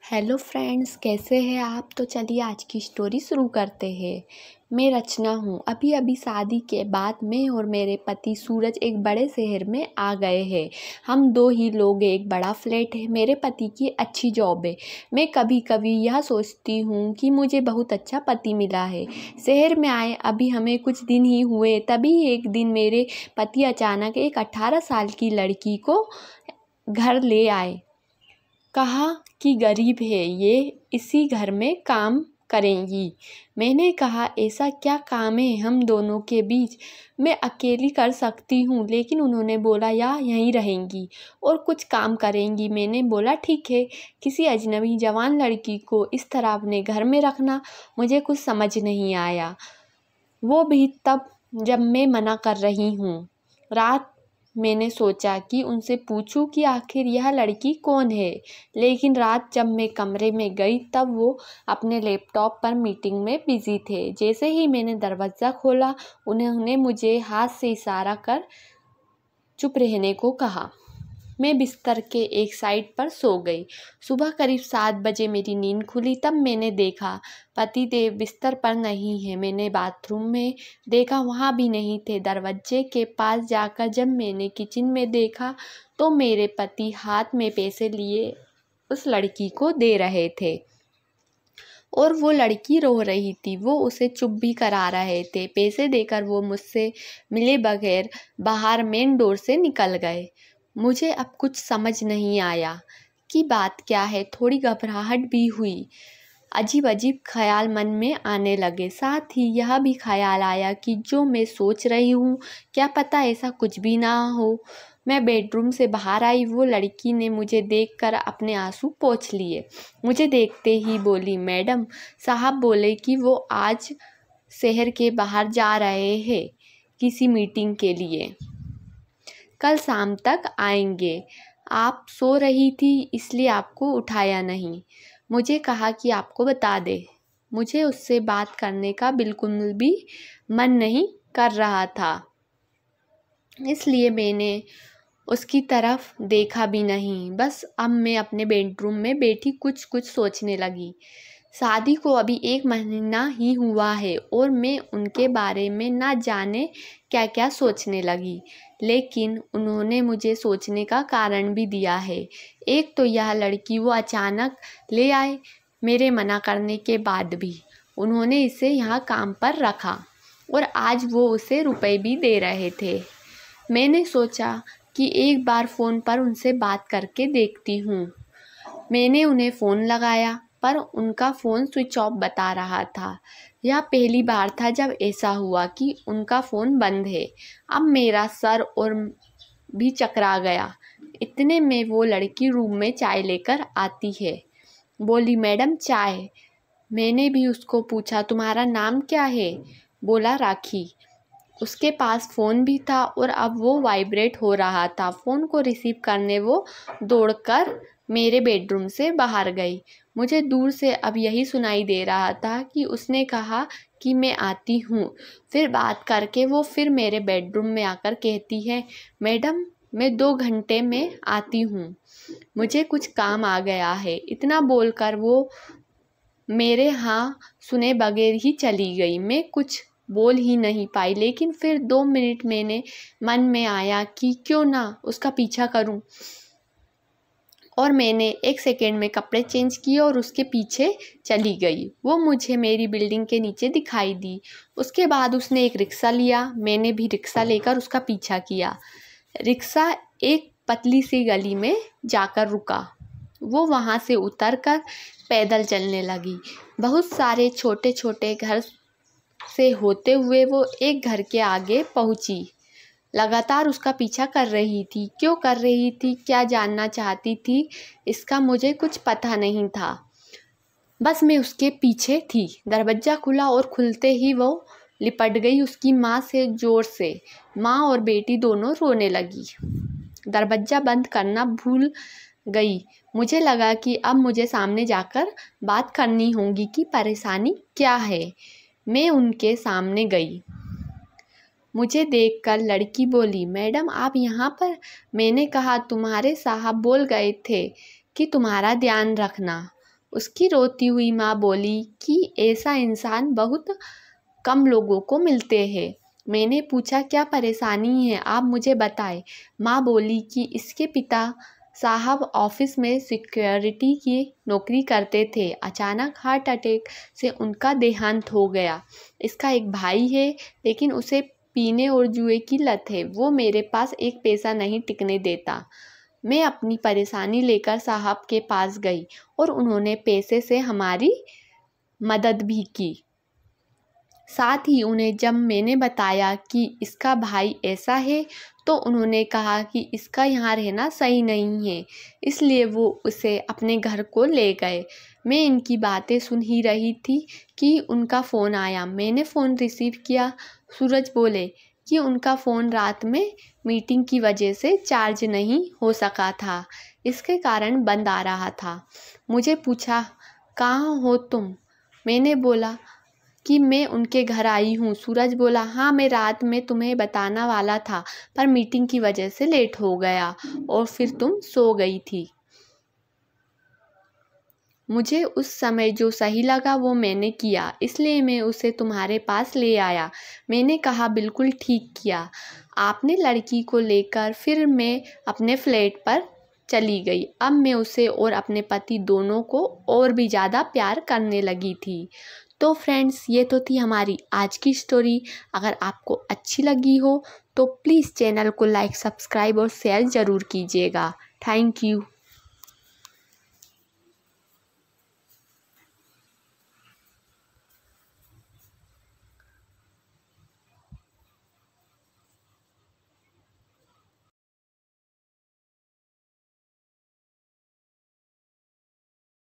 Hello friends, कैसे हैं आप। तो चलिए आज की स्टोरी शुरू करते हैं। मैं रचना हूँ। अभी अभी शादी के बाद मैं और मेरे पति सूरज एक बड़े शहर में आ गए हैं। हम दो ही लोग हैं, एक बड़ा फ्लैट है। मेरे पति की अच्छी जॉब है। मैं कभी कभी यह सोचती हूँ कि मुझे बहुत अच्छा पति मिला है। शहर में आए अभी हमें कुछ दिन ही हुए, तभी एक दिन मेरे पति अचानक एक 18 साल की लड़की को घर ले आए। कहा कि गरीब है ये, इसी घर में काम करेंगी। मैंने कहा ऐसा क्या काम है हम दोनों के बीच, मैं अकेली कर सकती हूँ। लेकिन उन्होंने बोला या यहीं रहेंगी और कुछ काम करेंगी। मैंने बोला ठीक है। किसी अजनबी जवान लड़की को इस तरह अपने घर में रखना मुझे कुछ समझ नहीं आया, वो भी तब जब मैं मना कर रही हूँ। रात मैंने सोचा कि उनसे पूछूं कि आखिर यह लड़की कौन है, लेकिन रात जब मैं कमरे में गई तब वो अपने लैपटॉप पर मीटिंग में बिजी थे। जैसे ही मैंने दरवाज़ा खोला उन्होंने मुझे हाथ से इशारा कर चुप रहने को कहा। मैं बिस्तर के एक साइड पर सो गई। सुबह करीब 7 बजे मेरी नींद खुली, तब मैंने देखा पतिदेव बिस्तर पर नहीं है। मैंने बाथरूम में देखा, वहाँ भी नहीं थे। दरवाजे के पास जाकर जब मैंने किचन में देखा तो मेरे पति हाथ में पैसे लिए उस लड़की को दे रहे थे और वो लड़की रो रही थी। वो उसे चुप भी करा रहे थे। पैसे देकर वो मुझसे मिले बगैर बाहर मेन डोर से निकल गए। मुझे अब कुछ समझ नहीं आया कि बात क्या है। थोड़ी घबराहट भी हुई। अजीब अजीब ख्याल मन में आने लगे। साथ ही यह भी ख्याल आया कि जो मैं सोच रही हूँ क्या पता ऐसा कुछ भी ना हो। मैं बेडरूम से बाहर आई। वो लड़की ने मुझे देखकर अपने आंसू पोंछ लिए। मुझे देखते ही बोली, मैडम साहब बोले कि वो आज शहर के बाहर जा रहे हैं किसी मीटिंग के लिए, कल शाम तक आएंगे। आप सो रही थी इसलिए आपको उठाया नहीं। मुझे कहा कि आपको बता दे। मुझे उससे बात करने का बिल्कुल भी मन नहीं कर रहा था, इसलिए मैंने उसकी तरफ देखा भी नहीं। बस अब मैं अपने बेडरूम में बैठी कुछ सोचने लगी। शादी को अभी 1 महीना ही हुआ है और मैं उनके बारे में ना जाने क्या क्या सोचने लगी। लेकिन उन्होंने मुझे सोचने का कारण भी दिया है। एक तो यह लड़की वो अचानक ले आए, मेरे मना करने के बाद भी उन्होंने इसे यहाँ काम पर रखा और आज वो उसे रुपए भी दे रहे थे। मैंने सोचा कि एक बार फ़ोन पर उनसे बात करके देखती हूँ। मैंने उन्हें फ़ोन लगाया पर उनका फ़ोन स्विच ऑफ बता रहा था। यह पहली बार था जब ऐसा हुआ कि उनका फ़ोन बंद है। अब मेरा सर और भी चकरा गया। इतने में वो लड़की रूम में चाय लेकर आती है। बोली, मैडम चाय। मैंने भी उसको पूछा, तुम्हारा नाम क्या है? बोला, राखी। उसके पास फ़ोन भी था और अब वो वाइब्रेट हो रहा था। फ़ोन को रिसीव करने वो दौड़कर मेरे बेडरूम से बाहर गई। मुझे दूर से अब यही सुनाई दे रहा था कि उसने कहा कि मैं आती हूँ। फिर बात करके वो फिर मेरे बेडरूम में आकर कहती है, मैडम मैं 2 घंटे में आती हूँ, मुझे कुछ काम आ गया है। इतना बोलकर वो मेरे हाँ सुने बगैर ही चली गई। मैं कुछ बोल ही नहीं पाई। लेकिन फिर 2 मिनट मैंने मन में आया कि क्यों ना उसका पीछा करूं, और मैंने 1 सेकेंड में कपड़े चेंज किए और उसके पीछे चली गई। वो मुझे मेरी बिल्डिंग के नीचे दिखाई दी। उसके बाद उसने एक रिक्शा लिया। मैंने भी रिक्शा लेकर उसका पीछा किया। रिक्शा एक पतली सी गली में जाकर रुका। वो वहाँ से उतरकर पैदल चलने लगी। बहुत सारे छोटे छोटे घर से होते हुए वो एक घर के आगे पहुंची। लगातार उसका पीछा कर रही थी। क्यों कर रही थी, क्या जानना चाहती थी, इसका मुझे कुछ पता नहीं था। बस मैं उसके पीछे थी। दरवाज़ा खुला और खुलते ही वो लिपट गई उसकी माँ से जोर से। माँ और बेटी दोनों रोने लगी। दरवाज़ा बंद करना भूल गई। मुझे लगा कि अब मुझे सामने जाकर बात करनी होगी कि परेशानी क्या है। मैं उनके सामने गई। मुझे देखकर लड़की बोली, मैडम आप यहाँ पर? मैंने कहा, तुम्हारे साहब बोल गए थे कि तुम्हारा ध्यान रखना। उसकी रोती हुई माँ बोली कि ऐसा इंसान बहुत कम लोगों को मिलते हैं। मैंने पूछा, क्या परेशानी है, आप मुझे बताएं। माँ बोली कि इसके पिता साहब ऑफिस में सिक्योरिटी की नौकरी करते थे। अचानक हार्ट अटैक से उनका देहांत हो गया। इसका एक भाई है, लेकिन उसे पीने और जुए की लत है। वो मेरे पास एक पैसा नहीं टिकने देता। मैं अपनी परेशानी लेकर साहब के पास गई और उन्होंने पैसे से हमारी मदद भी की। साथ ही उन्हें जब मैंने बताया कि इसका भाई ऐसा है, तो उन्होंने कहा कि इसका यहाँ रहना सही नहीं है, इसलिए वो उसे अपने घर को ले गए। मैं इनकी बातें सुन ही रही थी कि उनका फ़ोन आया। मैंने फ़ोन रिसीव किया। सूरज बोले कि उनका फ़ोन रात में मीटिंग की वजह से चार्ज नहीं हो सका था, इसके कारण बंद आ रहा था। मुझे पूछा, कहाँ हो तुम? मैंने बोला कि मैं उनके घर आई हूँ। सूरज बोला, हाँ मैं रात में तुम्हें बताना वाला था, पर मीटिंग की वजह से लेट हो गया और फिर तुम सो गई थी। मुझे उस समय जो सही लगा वो मैंने किया, इसलिए मैं उसे तुम्हारे पास ले आया। मैंने कहा, बिल्कुल ठीक किया आपने लड़की को लेकर। फिर मैं अपने फ्लैट पर चली गई। अब मैं उसे और अपने पति दोनों को और भी ज़्यादा प्यार करने लगी थी। तो फ्रेंड्स, ये तो थी हमारी आज की स्टोरी। अगर आपको अच्छी लगी हो तो प्लीज़ चैनल को लाइक, सब्सक्राइब और शेयर ज़रूर कीजिएगा। Thank you.